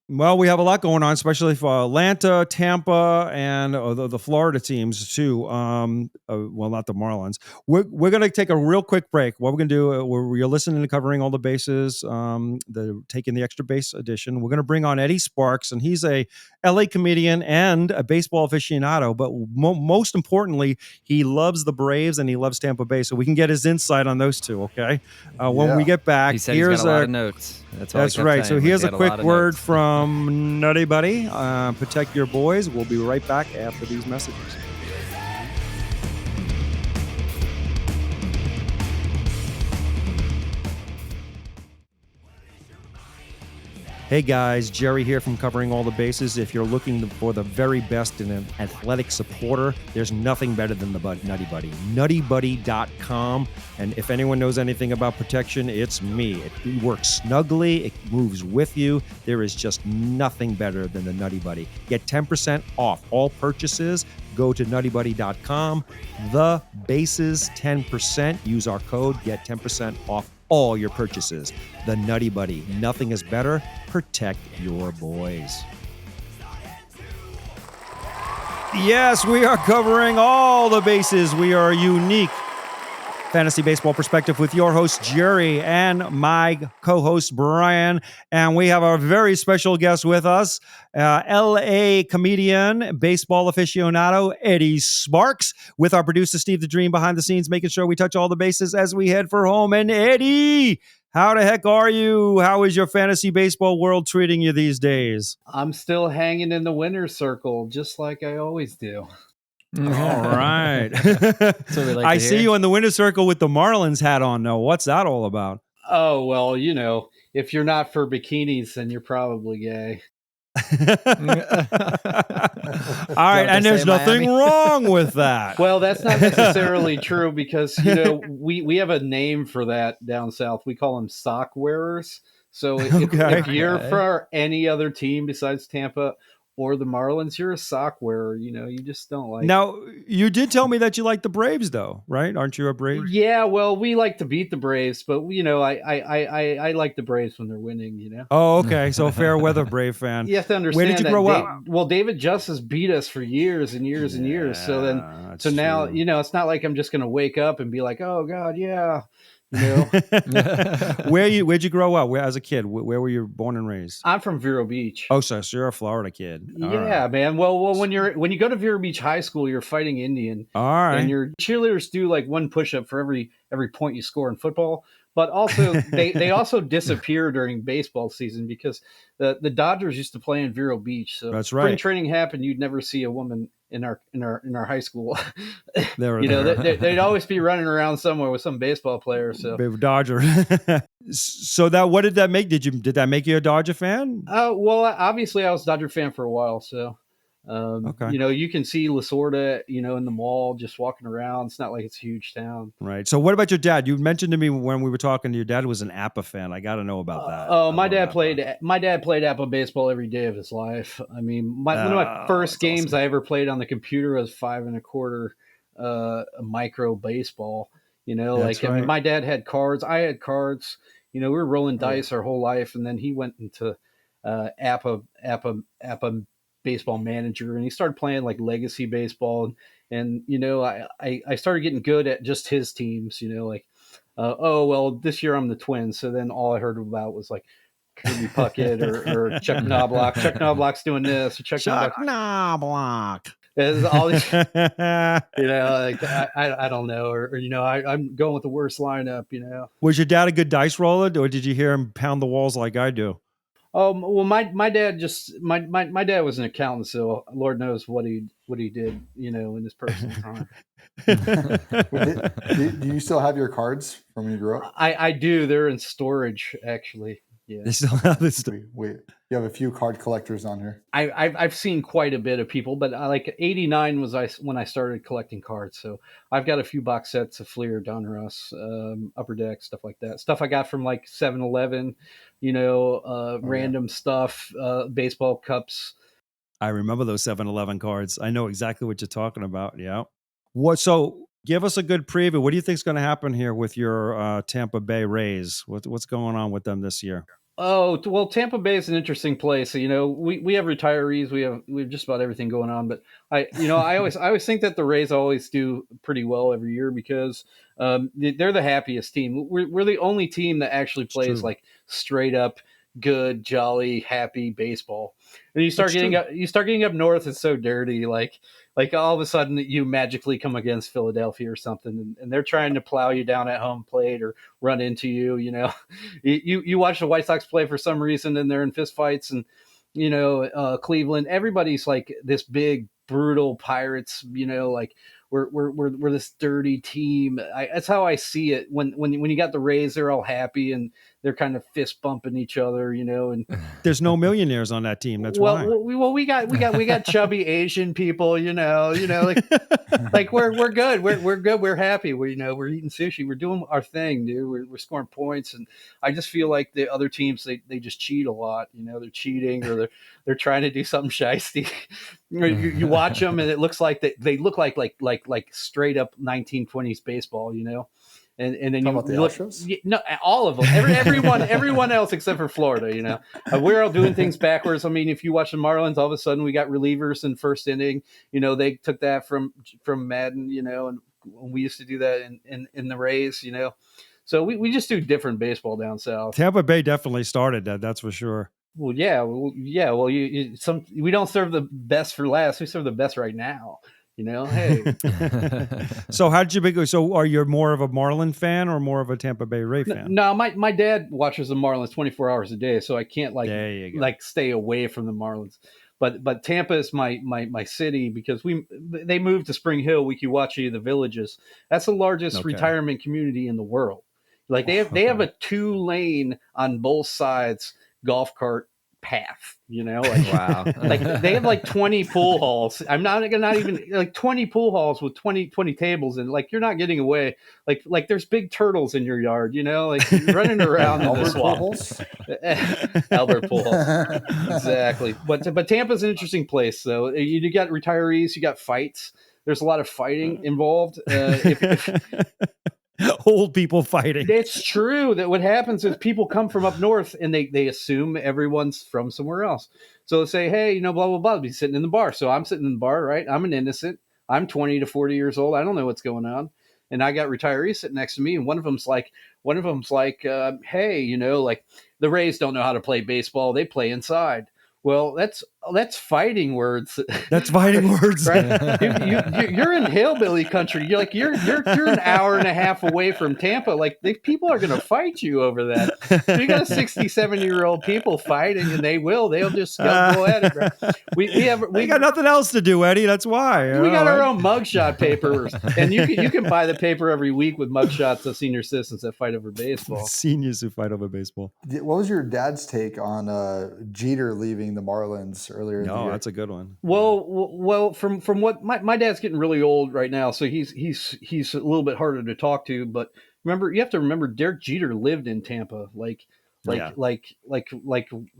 Well, we have a lot going on, especially for Atlanta, Tampa, and the Florida teams too. Well, not the Marlins. We're going to take a real quick break. What we're going to do, you're listening to Covering All the Bases, taking the extra base edition. We're going to bring on Eddie Sparks, and he's a LA comedian and a baseball aficionado. But most importantly, he loves the Braves and he loves Tampa Bay. So we can get his insight on those two. Okay, when we get back, he said here's a lot of notes. That's right. So here's a quick word from Nutty Buddy. Protect your boys. We'll be right back after these messages. Hey guys, Jerry here from Covering All the Bases. If you're looking for the very best in an athletic supporter, there's nothing better than the Nutty Buddy. NuttyBuddy.com. And if anyone knows anything about protection, it's me. It works snugly. It moves with you. There is just nothing better than the Nutty Buddy. Get 10% off all purchases. Go to NuttyBuddy.com. The bases 10%. Use our code. Get 10% off all your purchases. The Nutty Buddy. Nothing is better. Protect your boys. Yes, we are covering all the bases. We are unique fantasy baseball perspective with your host Jerry and my co-host Brian, and we have our very special guest with us, LA comedian, baseball aficionado Eddie Sparks, with our producer Steve the Dream behind the scenes, making sure we touch all the bases as we head for home. And Eddie, how the heck are you? How is your fantasy baseball world treating you these days? I'm still hanging in the winner's circle, just like I always do. All right. I see you in the winner's circle with the Marlins hat on, though. What's that all about? Oh, well, if you're not for bikinis, then you're probably gay. All right, and there's nothing wrong with that. Well, that's not necessarily true because, we have a name for that down south. We call them sock wearers. So if you're for any other team besides Tampa or the Marlins, you're a sock wearer. You just don't like. Now, you did tell me that you like the Braves, though, right? Aren't you a Braves? Yeah, well, we like to beat the Braves, but I like the Braves when they're winning. Oh, okay. So fair weather Brave fan. You have to understand. Where did you grow up? Well, David Justice beat us for years and years and years. So now, it's not like I'm just going to wake up and be like, oh God, yeah. Where'd you grow up? Where as a kid? Where were you born and raised? I'm from Vero Beach. Oh, so you're a Florida kid. All right, man. Well, when you go to Vero Beach High School, you're fighting Indian. All right. And your cheerleaders do like one push-up for every point you score in football. But also they also disappear during baseball season because the Dodgers used to play in Vero Beach. So that's right. Spring training happened, you'd never see a woman in our high school. They'd always be running around somewhere with some baseball player. So Dodger. So what did that make? Did that make you a Dodger fan? Well, obviously I was a Dodger fan for a while. So you can see Lasorda, in the mall just walking around. It's not like it's a huge town. Right. So what about your dad? You mentioned to me when we were talking, your dad was an APA fan. I got to know about that. My dad played APA baseball every day of his life. I mean, one of my first games I ever played on the computer was 5 1/4 micro baseball. Right. I mean, my dad had cards. I had cards. We were rolling dice our whole life, and then he went into APA baseball manager, and he started playing like legacy baseball, and I started getting good at just his teams. This year I'm the Twins, so then all I heard about was like Kirby Puckett or Chuck Knobloch. Chuck Knobloch's doing this. Or Chuck Knobloch. There's all these, I don't know, I'm going with the worst lineup. Was your dad a good dice roller, or did you hear him pound the walls like I do? Well, my dad my dad was an accountant, so Lord knows what he did, in his personal time. Do you still have your cards from when you grew up? I do. They're in storage, actually. Yeah. They still have this. Wait, you have a few card collectors on here. I've seen quite a bit of people, but like 89 was when I started collecting cards. So I've got a few box sets of Fleer, Donruss, Upper Deck, stuff like that. Stuff I got from like 7-Eleven, random stuff, baseball cups. I remember those 7-Eleven cards. I know exactly what you're talking about. Yeah. So give us a good preview. What do you think is going to happen here with your Tampa Bay Rays? What's going on with them this year? Oh, well, Tampa Bay is an interesting place. So, we have retirees, we have just about everything going on. But I always think that the Rays always do pretty well every year because they're the happiest team. We're the only team that actually plays like straight up good, jolly, happy baseball. And you start getting up north, it's so dirty. Like all of a sudden you magically come against Philadelphia or something, and they're trying to plow you down at home plate or run into you. You watch the White Sox play for some reason, and they're in fistfights, and Cleveland. Everybody's like this big, brutal Pirates. Like we're this dirty team. That's how I see it. When you got the Rays, they're all happy and they're kind of fist bumping each other. And there's no millionaires on that team. That's why. We got chubby Asian people. Like we're good. We're good. We're happy. We're eating sushi. We're doing our thing, dude. We're scoring points, and I just feel like the other teams they just cheat a lot. They're cheating or they're trying to do something shysty. You watch them, and it looks like they look like straight up 1920s baseball. And then you about the look, Astros? no, all of them, everyone else except for Florida. We're all doing things backwards. I mean, if you watch the Marlins, all of a sudden we got relievers in first inning. They took that from Madden. And we used to do that in the Rays. So we just do different baseball down south. Tampa Bay definitely started that. That's for sure. Well, yeah. Well, we don't serve the best for last. We serve the best right now. Hey. So how did you begin? So are you more of a Marlin fan or more of a Tampa Bay Ray fan? No, my dad watches the Marlins 24 hours a day, so I can't stay away from the Marlins. But Tampa is my city because they moved to Spring Hill, Weeki the Villages. That's the largest retirement community in the world. Like they have a 2-lane on both sides golf cart path. Wow. Like they have like 20 pool halls. I'm not even like 20 pool halls with 20 tables, and like you're not getting away. Like there's big turtles in your yard, like running around in the swamp. Albert Pool Halls. Exactly. But Tampa's an interesting place though. You got retirees, you got fights. There's a lot of fighting involved. Old people fighting. It's true that what happens is people come from up north and they assume everyone's from somewhere else. So they say, hey, blah, blah, blah, be sitting in the bar. So I'm sitting in the bar, right? I'm an innocent. I'm 20 to 40 years old. I don't know what's going on. And I got retirees sitting next to me. And one of them's like, hey, like the Rays don't know how to play baseball. They play inside. Well, that's fighting words. That's fighting words. Right? You're in hillbilly country. You're an hour and a half away from Tampa. Like people are going to fight you over that. So you got a 67-year-old people fighting, and they'll just go at it. Right? We got nothing else to do, Eddie. That's why we got our own mugshot paper, and you can buy the paper every week with mugshots of senior citizens that fight over baseball. Seniors who fight over baseball. What was your dad's take on Jeter leaving the Marlins earlier in the year? No, that's a good one. Well, from what my dad's getting really old right now, so he's a little bit harder to talk to. But you have to remember, Derek Jeter lived in Tampa. Like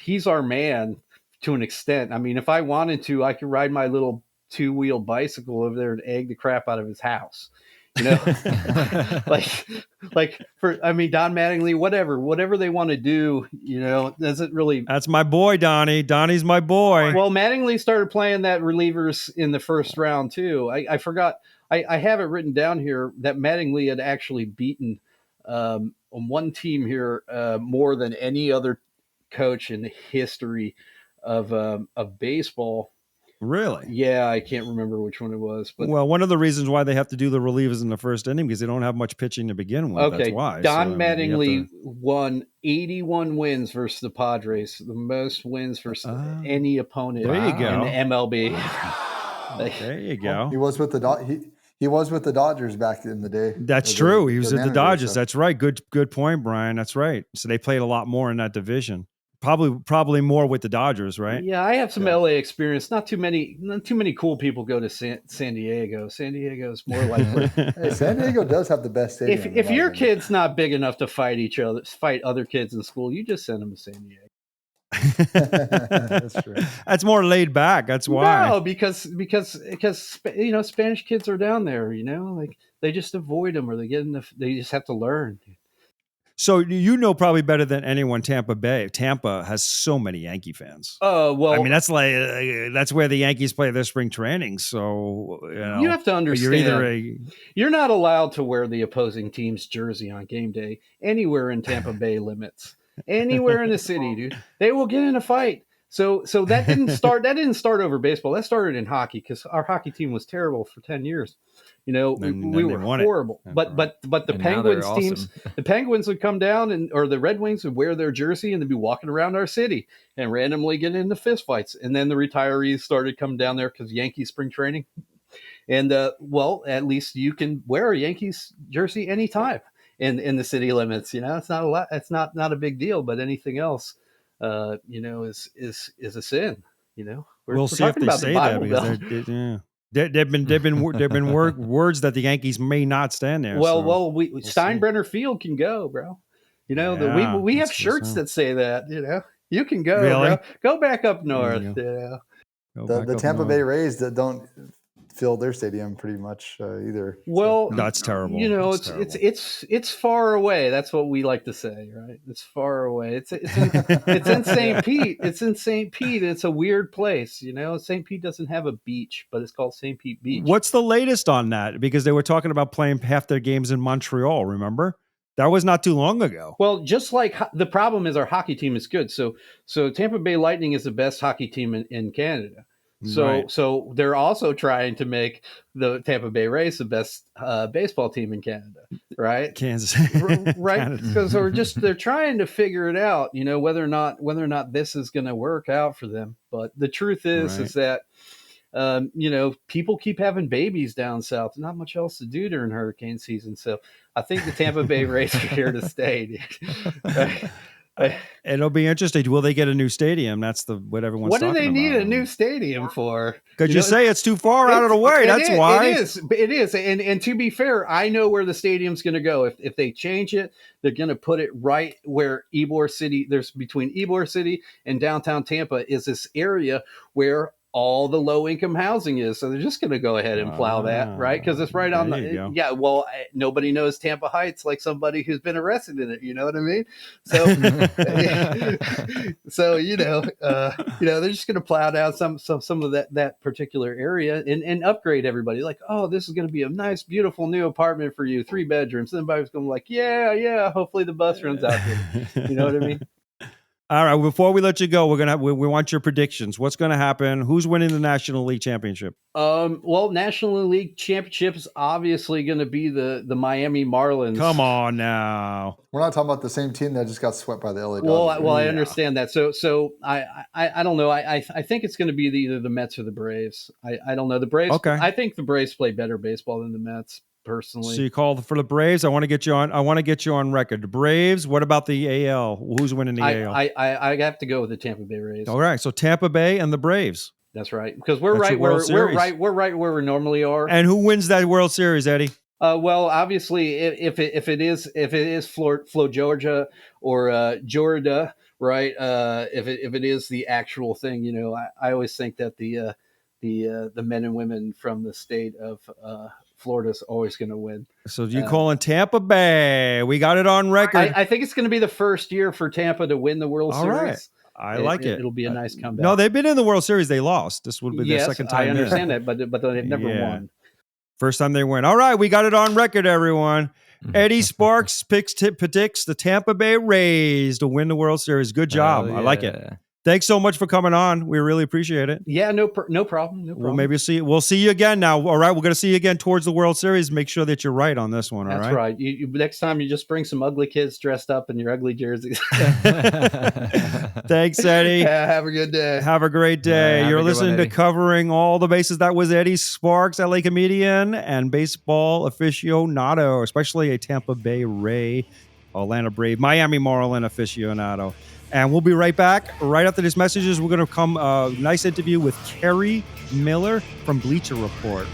he's our man to an extent. I mean, if I wanted to, I could ride my little 2-wheel bicycle over there and egg the crap out of his house. Don Mattingly, whatever they want to do, doesn't really. That's my boy, Donnie. Donnie's my boy. Well, Mattingly started playing that relievers in the first round too. I forgot. I have it written down here that Mattingly had actually beaten on one team here more than any other coach in the history of baseball. Really? Yeah, I can't remember which one it was. But one of the reasons why they have to do the relievers in the first inning because they don't have much pitching to begin with. Okay, that's why. Don Mattingly won 81 wins versus the Padres, the most wins versus any opponent there you go. in the MLB. There you go. He was with the Dodgers back in the day. That's true. He was at the Dodgers. So. That's right. Good point, Brian. That's right. So they played a lot more in that division. Probably more with the Dodgers, right? Yeah, I have some LA experience. Not too many cool people go to San Diego. San Diego's more like hey, San Diego does have the best stadium. If your kid's not big enough to fight other kids in school, you just send them to San Diego. That's true. That's more laid back. That's why. No, because Spanish kids are down there. Like they just avoid them, or they just have to learn. So you know probably better than anyone Tampa Bay. Tampa has so many Yankee fans. Well, I mean, that's where the Yankees play their spring training. So you have to understand, you're not allowed to wear the opposing team's jersey on game day anywhere in Tampa Bay limits, anywhere in the city, dude. They will get in a fight. So that didn't start. That didn't start over baseball. That started in hockey because our hockey team was terrible for 10 years. You know, we were horrible. But the Penguins teams, the Penguins would come down or the Red Wings would wear their jersey and they'd be walking around our city and randomly get into fist fights. And then the retirees started coming down there because Yankee spring training. And well, at least you can wear a Yankees jersey anytime in the city limits. You know, it's not a lot. It's not a big deal. But anything else, you know, is a sin. You know, we'll see if they say that because There've been words that the Yankees may not stand there. We'll Steinbrenner Field can go, bro. You know, we have shirts that say that. You know, you can go, bro. Go back up north. You know, the Tampa Bay Rays that don't fill their stadium pretty much either. Well, that's terrible. You know, it's far away. That's what we like to say, right? It's far away. It's in St. Pete. It's in St. Pete. It's a weird place. You know, St. Pete doesn't have a beach, but it's called St. Pete Beach. What's the latest on that? Because they were talking about playing half their games in Montreal. Remember? That was not too long ago. Well, just like the problem is our hockey team is good. So Tampa Bay Lightning is the best hockey team in Canada. So they're also trying to make the Tampa Bay Rays the best baseball team in Canada, right? Kansas, right? Because they're trying to figure it out, you know, whether or not this is going to work out for them. But the truth is that you know, people keep having babies down south. Not much else to do during hurricane season. So I think the Tampa Bay Rays are here to stay, dude. Right? It'll be interesting. Will they get a new stadium? That's what everyone's talking about. What do they need a new stadium for? Because you say it's too far out of the way. That's why. It is. And to be fair, I know where the stadium's going to go. If they change it, they're going to put it right where Ybor City, there's between Ybor City and downtown Tampa is this area where all the low-income housing is. So they're just going to go ahead and plow that, right? Because it's right on the, well, nobody knows Tampa Heights like somebody who's been arrested in it. You know what I mean? So, so they're just going to plow down some of that particular area and upgrade everybody. Like, oh, this is going to be a nice, beautiful new apartment for you, 3 bedrooms. And everybody's going to be like, yeah. Hopefully the bus runs out here. You know what I mean? All right. Before we let you go, we want your predictions. What's going to happen? Who's winning the National League Championship? Well, National League Championship is obviously going to be the Miami Marlins. Come on now. We're not talking about the same team that just got swept by the LA Dodgers. Well, I understand that. So I don't know. I think it's going to be either the Mets or the Braves. I don't know. The Braves. Okay. I think the Braves play better baseball than the Mets. Personally, so you called for the Braves. I want to get you on record. The Braves. What about the AL? Who's winning the AL? I have to go with the Tampa Bay Rays. All right, so Tampa Bay and the Braves. That's right, because we're right where we normally are. And who wins that World Series, Eddie? Well, obviously, if it is Flo Georgia or Georgia, right? If it is the actual thing, you know, I always think that the men and women from the state of Florida's always going to win. So you calling Tampa Bay? We got it on record. I think it's going to be the first year for Tampa to win the World Series. Right. I like it. It'll be a nice comeback. No, they've been in the World Series. They lost. This would be their second time. I understand that, but they've never won. First time they win. All right, we got it on record, everyone. Eddie Sparks predicts the Tampa Bay Rays to win the World Series. Good job. I like it. Thanks so much for coming on. We really appreciate it. Yeah, no problem. Well, maybe we'll see you again now. All right, we're going to see you again towards the World Series. Make sure that you're right on this one. That's all right. You next time you just bring some ugly kids dressed up in your ugly jerseys. Thanks, Eddie. Yeah, have a good day. Have a great day. You're listening to Covering All the Bases. That was Eddie Sparks, LA comedian and baseball aficionado, especially a Tampa Bay Ray, Atlanta Brave, Miami Marlin aficionado. And we'll be right back. Right after these messages, we're going to come a nice interview with Kerry Miller from Bleacher Report.